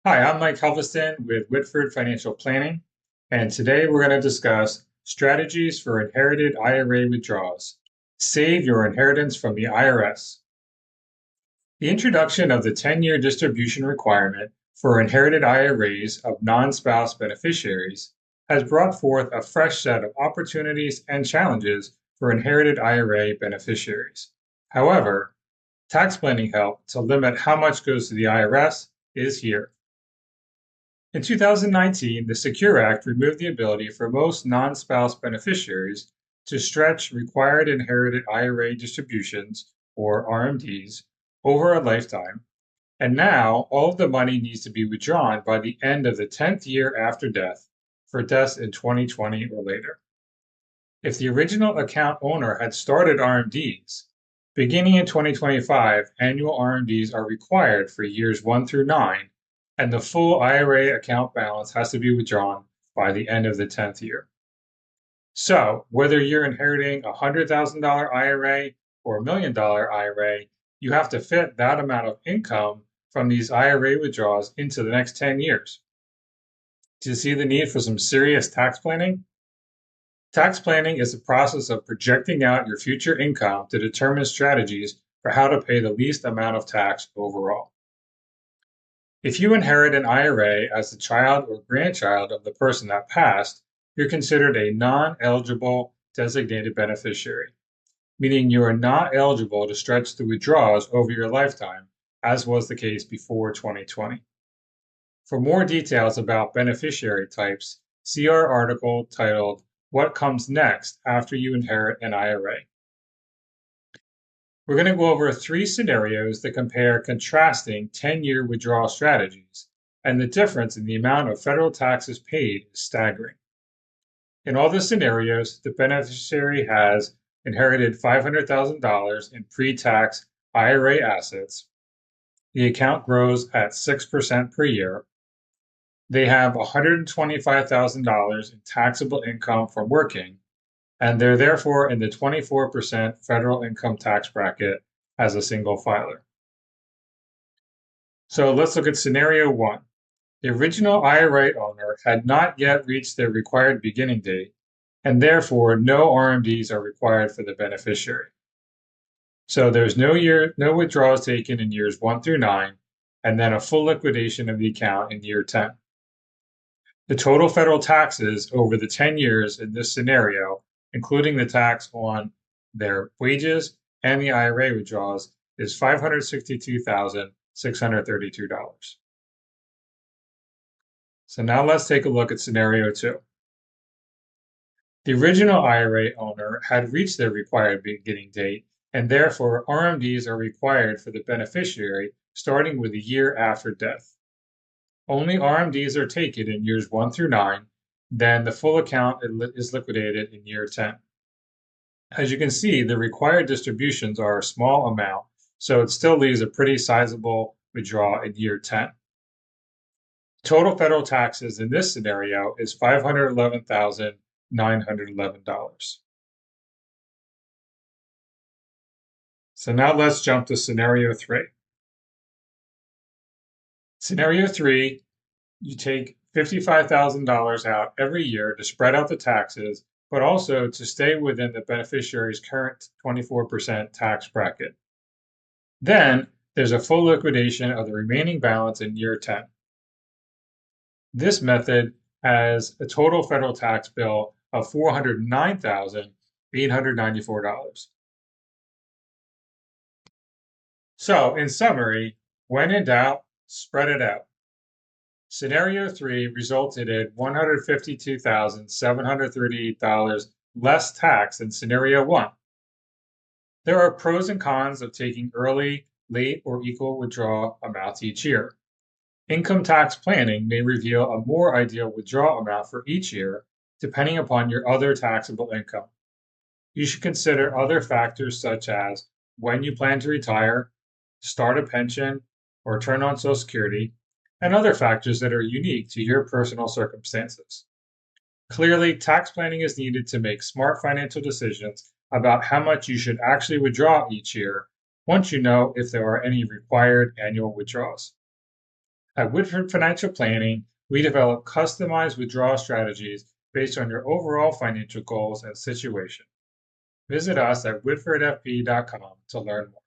Hi, I'm Mike Helveston with Whitford Financial Planning, and today we're going to discuss strategies for inherited IRA withdrawals. Save your inheritance from the IRS. The introduction of the 10-year distribution requirement for inherited IRAs of non-spouse beneficiaries has brought forth a fresh set of opportunities and challenges for inherited IRA beneficiaries. However, tax planning help to limit how much goes to the IRS is here. In 2019, the Secure Act removed the ability for most non-spouse beneficiaries to stretch required inherited IRA distributions, or RMDs, over a lifetime, and now all of the money needs to be withdrawn by the end of the 10th year after death for deaths in 2020 or later. If the original account owner had started RMDs, beginning in 2025, annual RMDs are required for years 1 through 9, and the full IRA account balance has to be withdrawn by the end of the 10th year. So, whether you're inheriting a $100,000 IRA or a $1 million IRA, you have to fit that amount of income from these IRA withdrawals into the next 10 years. Do you see the need for some serious tax planning? Tax planning is the process of projecting out your future income to determine strategies for how to pay the least amount of tax overall. If you inherit an IRA as the child or grandchild of the person that passed, you're considered a non-eligible designated beneficiary, meaning you are not eligible to stretch the withdrawals over your lifetime, as was the case before 2020. For more details about beneficiary types, see our article titled What Comes Next After You Inherit an IRA. We're going to go over 3 scenarios that compare contrasting 10-year withdrawal strategies, and the difference in the amount of federal taxes paid is staggering. In all the scenarios, the beneficiary has inherited $500,000 in pre-tax IRA assets. The account grows at 6% per year. They have $125,000 in taxable income from working, and they're therefore in the 24% federal income tax bracket as a single filer. So let's look at scenario 1. The original IRA owner had not yet reached their required beginning date, and therefore no RMDs are required for the beneficiary. So there's no withdrawals taken in years 1 through 9, and then a full liquidation of the account in year 10. The total federal taxes over the 10 years in this scenario, including the tax on their wages and the IRA withdrawals, is $562,632. So now let's take a look at scenario 2. The original IRA owner had reached their required beginning date, and therefore RMDs are required for the beneficiary starting with a year after death. Only RMDs are taken in years 1 through 9, then the full account is liquidated in year 10. As you can see, the required distributions are a small amount, so it still leaves a pretty sizable withdrawal in year 10. Total federal taxes in this scenario is $511,911. So now let's jump to scenario 3. Scenario 3, you take $55,000 out every year to spread out the taxes, but also to stay within the beneficiary's current 24% tax bracket. Then there's a full liquidation of the remaining balance in year 10. This method has a total federal tax bill of $409,894. So, in summary, when in doubt, spread it out. Scenario 3 resulted in $152,738 less tax than Scenario 1. There are pros and cons of taking early, late, or equal withdrawal amounts each year. Income tax planning may reveal a more ideal withdrawal amount for each year, depending upon your other taxable income. You should consider other factors such as when you plan to retire, start a pension, or turn on Social Security, and other factors that are unique to your personal circumstances. Clearly, tax planning is needed to make smart financial decisions about how much you should actually withdraw each year once you know if there are any required annual withdrawals. At Whitford Financial Planning, we develop customized withdrawal strategies based on your overall financial goals and situation. Visit us at whitfordfp.com to learn more.